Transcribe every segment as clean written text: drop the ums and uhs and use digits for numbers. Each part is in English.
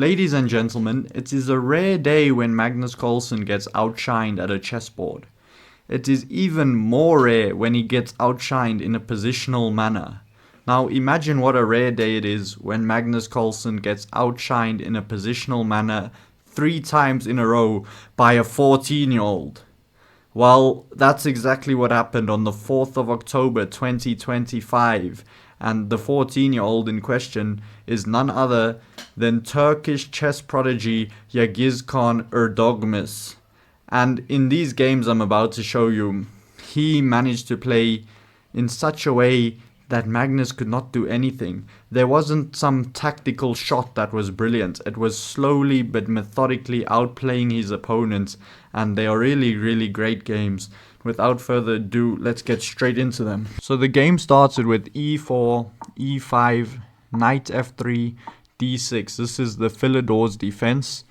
Ladies and gentlemen, it is a rare day when Magnus Carlsen gets outshined at a chessboard. It is even more rare when he gets outshined in a positional manner. Now imagine what a rare day it is when Magnus Carlsen gets outshined in a positional manner 3 times in a row by a 14-year-old. Well, that's exactly what happened on the 4th of October 2025, and the 14-year-old in question is none other than Turkish chess prodigy Yagiz Kaan Erdogmus. And in these games I'm about to show you, he managed to play in such a way that Magnus could not do anything. There wasn't some tactical shot that was brilliant. It was slowly but methodically outplaying his opponents, and they are really great games. Without further ado, let's get straight into them. So the game started with e4, e5, knight f3, d6. This is the Philidor's defense.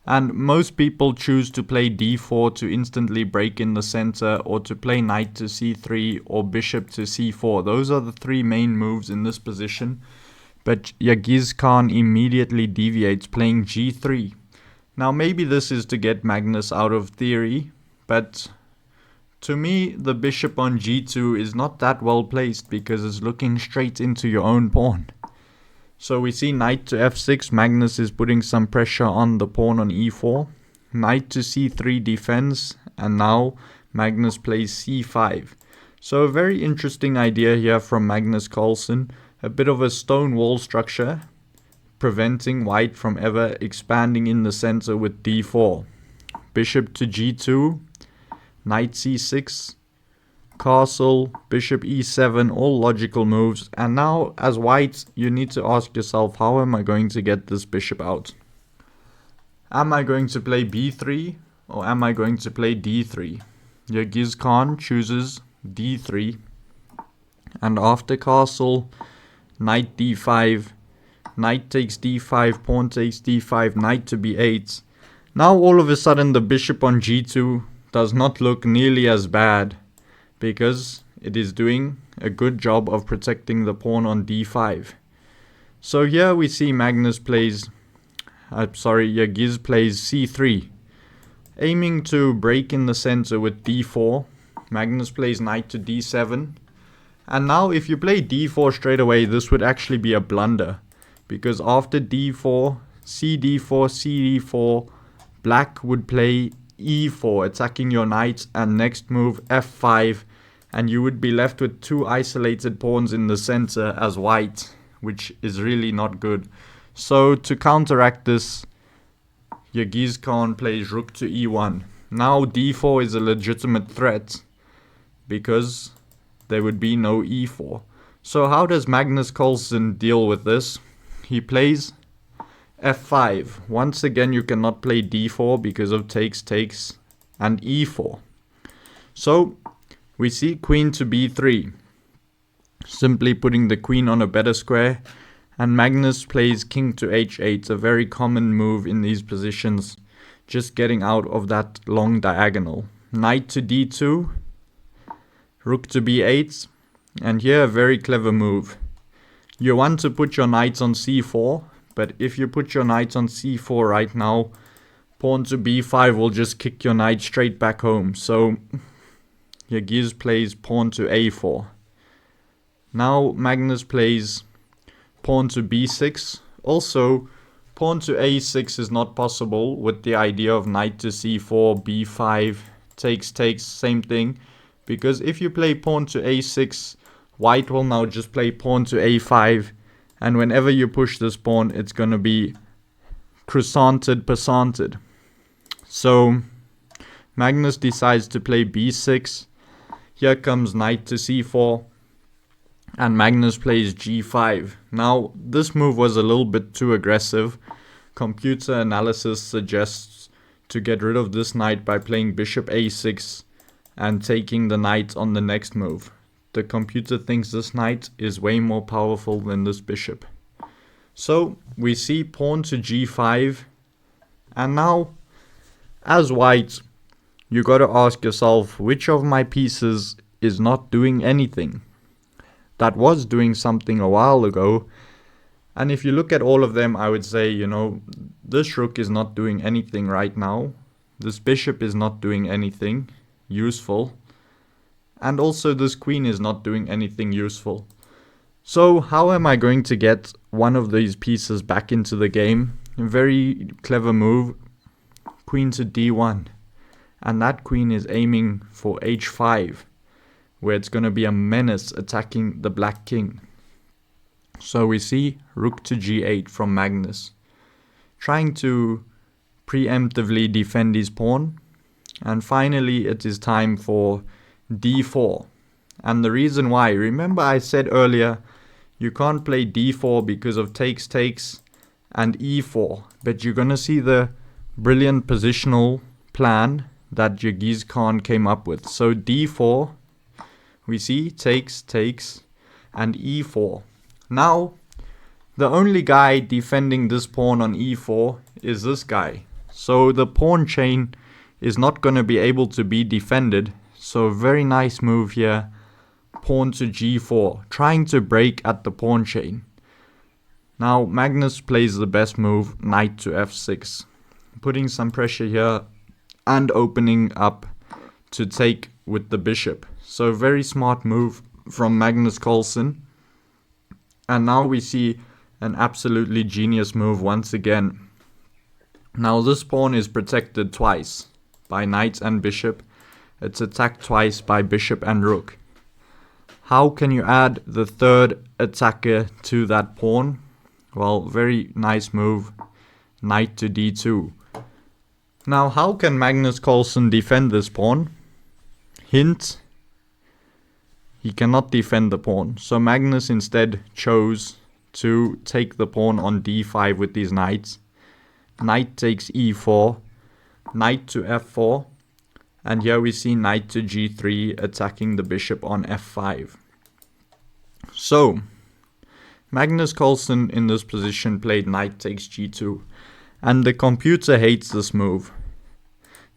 And most people choose to play d4 to instantly break in the center, or to play knight to c3 or bishop to c4. Those are the three main moves in this position. But Yagiz Kaan immediately deviates, playing g3. Now maybe this is to get Magnus out of theory, but to me the bishop on g2 is not that well placed because it's looking straight into your own pawn. So we see knight to f6, Magnus is putting some pressure on the pawn on e4. Knight to c3 defense, and now Magnus plays c5. So a very interesting idea here from Magnus Carlsen. A bit of a stone wall structure, preventing white from ever expanding in the center with d4. Bishop to g2, knight c6, castle, bishop e7, all logical moves. And now as white, you need to ask yourself, how am I going to get this bishop out? Am I going to play b3 or am I going to play d3? Yagiz Kaan chooses d3, and after castle, knight d5, knight takes d5, pawn takes d5, knight to b8. Now all of a sudden the bishop on g2 does not look nearly as bad, because it is doing a good job of protecting the pawn on d5. So here we see Yagiz plays c3, aiming to break in the center with d4. Magnus plays knight to d7. And now if you play d4 straight away, this would actually be a blunder, because after d4, c d4, cd4, black would play e4, attacking your knight, and next move f5, and you would be left with two isolated pawns in the center as white, which is really not good. So to counteract this, Yagiz Kaan plays rook to e1. Now d4 is a legitimate threat because there would be no e4. So how does Magnus Carlsen deal with this? He plays f5. Once again, you cannot play d4 because of takes, and e4. So we see queen to b3, simply putting the queen on a better square, and Magnus plays king to h8, a very common move in these positions, just getting out of that long diagonal. Knight to d2, rook to b8, and here a very clever move. You want to put your knights on c4, but if you put your knight on c4 right now, pawn to b5 will just kick your knight straight back home. So Yagiz plays pawn to a4. Now Magnus plays pawn to b6. Also, pawn to a6 is not possible with the idea of knight to c4, b5, takes, same thing. Because if you play pawn to a6, white will now just play pawn to a5. And whenever you push this pawn, it's going to be croissanted, passanted. So Magnus decides to play b6. Here comes knight to c4. And Magnus plays g5. Now, this move was a little bit too aggressive. Computer analysis suggests to get rid of this knight by playing bishop a6 and taking the knight on the next move. The computer thinks this knight is way more powerful than this bishop. So we see pawn to g5, and now as white, you gotta ask yourself, which of my pieces is not doing anything? That was doing something a while ago, And if you look at all of them, I would say, you know, this rook is not doing anything right now. This bishop is not doing anything useful. And also this queen is not doing anything useful. So how am I going to get one of these pieces back into the game? A very clever move. Queen to d1. And that queen is aiming for h5, where it's going to be a menace attacking the black king. So we see rook to g8 from Magnus, trying to preemptively defend his pawn. And finally it is time for d4. And the reason why, remember I said earlier, you can't play d4 because of takes, takes, and e4. But you're going to see the brilliant positional plan that Yagiz Kaan came up with. So d4, we see takes, takes, and e4. Now, the only guy defending this pawn on e4 is this guy. So the pawn chain is not going to be able to be defended. So very nice move here. Pawn to g4, trying to break at the pawn chain. Now Magnus plays the best move, knight to f6, putting some pressure here and opening up to take with the bishop. So very smart move from Magnus Carlsen. And now we see an absolutely genius move once again. Now this pawn is protected twice by knight and bishop. It's attacked twice by bishop and rook. How can you add the third attacker to that pawn? Well, very nice move. Knight to d2. Now how can Magnus Carlsen defend this pawn? Hint. He cannot defend the pawn. So Magnus instead chose to take the pawn on d5 with these knights. Knight takes e4. Knight to f4. And here we see knight to g3 attacking the bishop on f5. So, Magnus Carlsen in this position played knight takes g2. And the computer hates this move.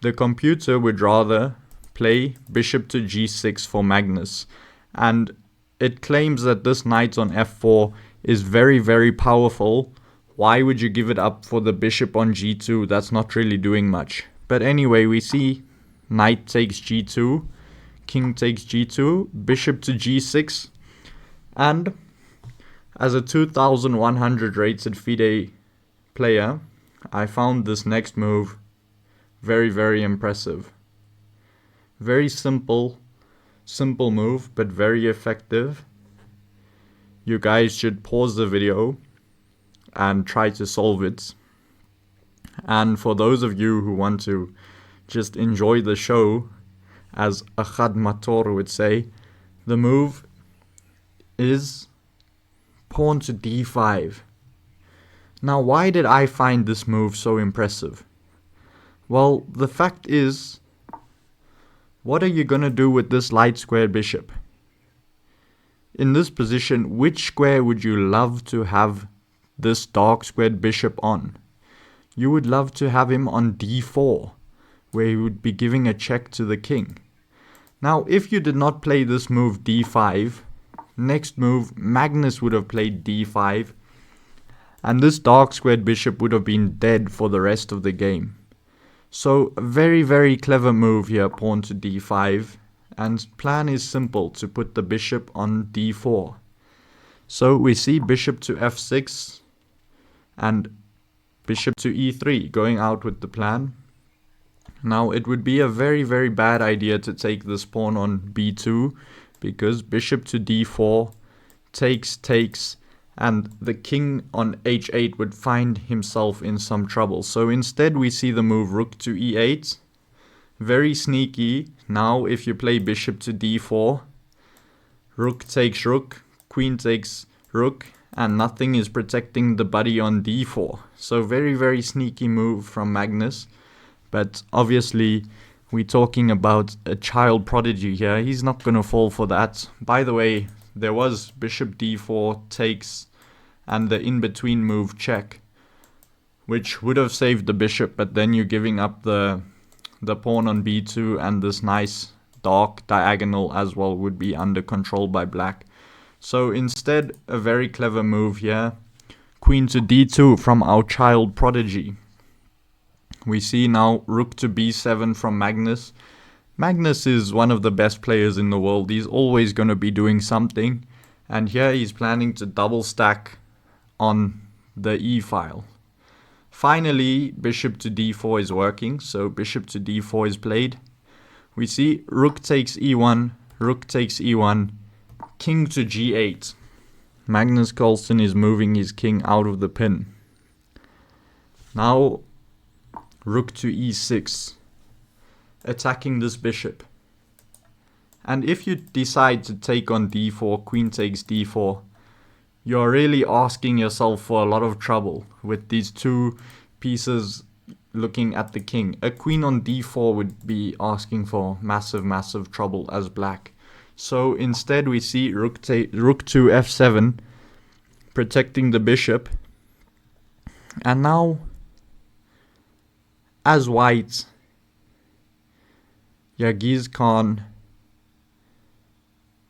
The computer would rather play bishop to g6 for Magnus. And it claims that this knight on f4 is very, very powerful. Why would you give it up for the bishop on g2? That's not really doing much. But anyway, we see knight takes g2, king takes g2, bishop to g6. And as a 2100 rated FIDE player, I found this next move very, very impressive. Very simple move, but very effective. You guys should pause the video and try to solve it. And for those of you who want to just enjoy the show, as Ahad Mator would say, the move is pawn to d5. Now, why did I find this move so impressive? Well, the fact is, what are you going to do with this light squared bishop? In this position, which square would you love to have this dark squared bishop on? You would love to have him on d4, where he would be giving a check to the king. Now, if you did not play this move d5, next move, Magnus would have played d5, and this dark squared bishop would have been dead for the rest of the game. So, a very, very clever move here, pawn to d5. And plan is simple, to put the bishop on d4. So, we see bishop to f6 and bishop to e3 going out with the plan. Now, it would be a very, very bad idea to take this pawn on b2, because bishop to d4 takes, and the king on h8 would find himself in some trouble. So instead we see the move rook to e8. Very sneaky. Now if you play bishop to d4, rook takes rook, queen takes rook, and nothing is protecting the body on d4. So very, very sneaky move from Magnus. But obviously we're talking about a child prodigy here. He's not going to fall for that. By the way, there was bishop d4 takes and the in-between move check, which would have saved the bishop, but then you're giving up the pawn on b2, and this nice dark diagonal as well would be under control by black. So instead, a very clever move here. Queen to d2 from our child Prodigy. We see now rook to b7 from Magnus. Magnus is one of the best players in the world. He's always going to be doing something. And here he's planning to double stack on the e file. Finally, bishop to d4 is working. So bishop to d4 is played. We see rook takes e1, rook takes e1, king to g8. Magnus Carlsen is moving his king out of the pin. Now rook to e6, attacking this bishop. And if you decide to take on d4, queen takes d4, you're really asking yourself for a lot of trouble with these two pieces looking at the king. A queen on d4 would be asking for massive trouble as black. So instead we see rook to f7, protecting the bishop. And now, as white, Yagiz Kaan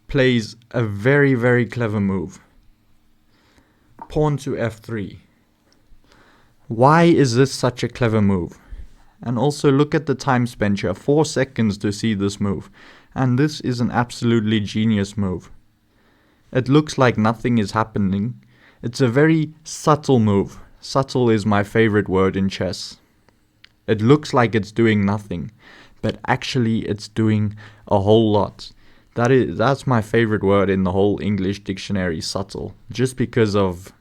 plays a very clever move. Pawn to f3. Why is this such a clever move? And also look at the time spent here, 4 seconds to see this move. And this is an absolutely genius move. It looks like nothing is happening. It's a very subtle move. Subtle is my favorite word in chess. It looks like it's doing nothing, but actually it's doing a whole lot. That's my favorite word in the whole English dictionary, subtle, just because of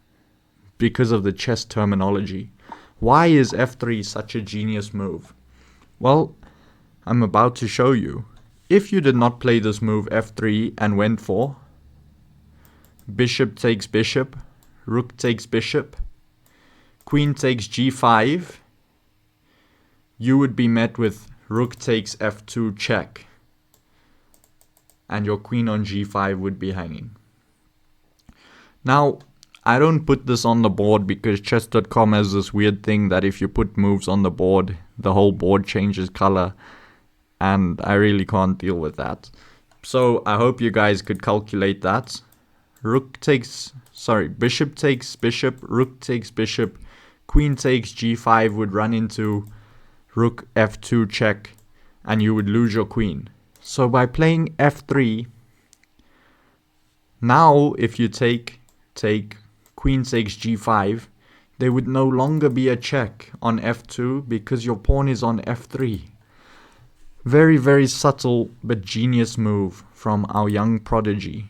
the chess terminology. Why is f3 such a genius move? Well, I'm about to show you. If you did not play this move f3 and went for bishop takes bishop, rook takes bishop, queen takes g5, you would be met with rook takes f2 check. And your queen on g5 would be hanging. Now, I don't put this on the board because chess.com has this weird thing that if you put moves on the board, the whole board changes color. And I really can't deal with that. So I hope you guys could calculate that. Bishop takes bishop, rook takes bishop, queen takes g5 would run into rook f2 check, and you would lose your queen. So by playing f3, now if you take queen takes g5, there would no longer be a check on f2 because your pawn is on f3. Very subtle but genius move from our young Prodigy.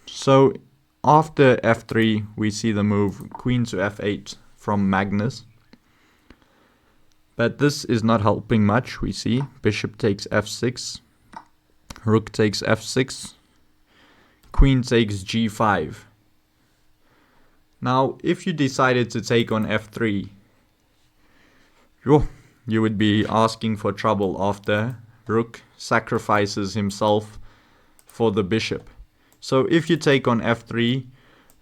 So after f3 we see the move queen to f8 from Magnus. But this is not helping much. We see bishop takes f6, rook takes f6, queen takes g5. Now if you decided to take on f3, you would be asking for trouble after rook sacrifices himself for the bishop. So if you take on f3,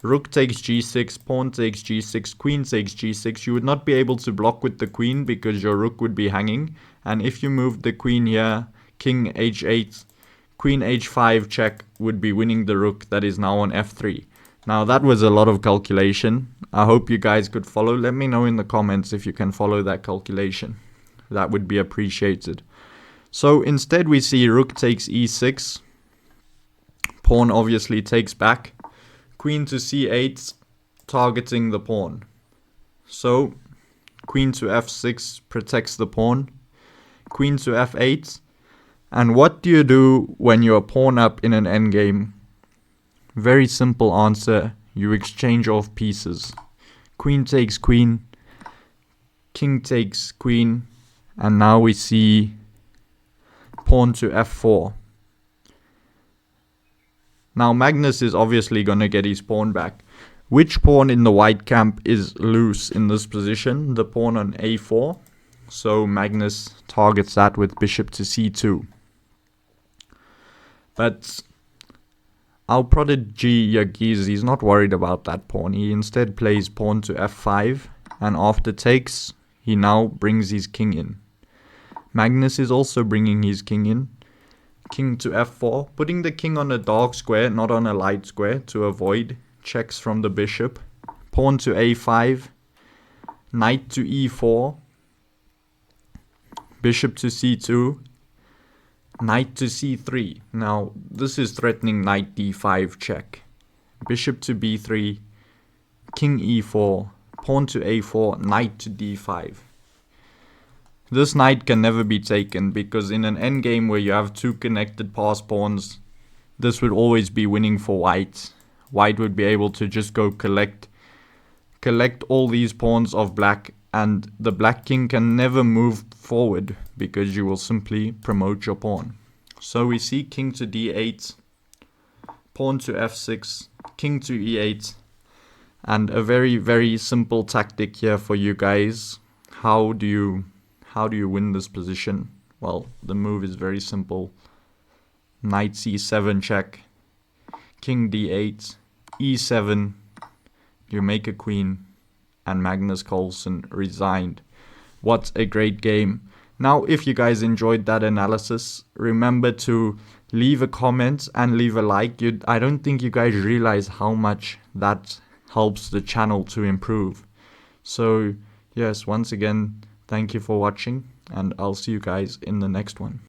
rook takes g6, pawn takes g6, queen takes g6, you would not be able to block with the queen because your rook would be hanging. And if you moved the queen here, king h8, queen h5 check would be winning the rook that is now on f3. Now that was a lot of calculation. I hope you guys could follow. Let me know in the comments if you can follow that calculation. That would be appreciated. So instead we see rook takes e6. Pawn obviously takes back. Queen to c8, targeting the pawn. So queen to f6 protects the pawn. Queen to f8. And what do you do when you're pawn up in an endgame? Very simple answer. You exchange off pieces. Queen takes queen. King takes queen. And now we see pawn to f4. Now Magnus is obviously going to get his pawn back. Which pawn in the white camp is loose in this position? The pawn on a4. So Magnus targets that with bishop to c2. But our Prodigy Yagiz, he's not worried about that pawn. He instead plays pawn to f5. And after takes, he now brings his king in. Magnus is also bringing his king in. King to f4, putting the king on a dark square, not on a light square, to avoid checks from the bishop. pawn to a5, knight to e4, bishop to c2, knight to c3. Now, this is threatening knight d5 check. Bishop to b3, king e4, pawn to a4, knight to d5. This knight can never be taken because in an endgame where you have two connected pass pawns, this would always be winning for white. White would be able to just go collect all these pawns of black, and the black king can never move forward because you will simply promote your pawn. So we see king to d8, pawn to f6, king to e8, and a very, very simple tactic here for you guys. How do you win this position? Well, the move is very simple. Knight c7 check, king d8, e7, you make a queen, and Magnus Carlsen resigned. What a great game. Now, if you guys enjoyed that analysis, remember to leave a comment and leave a like. I don't think you guys realize how much that helps the channel to improve. So, yes, once again, thank you for watching, and I'll see you guys in the next one.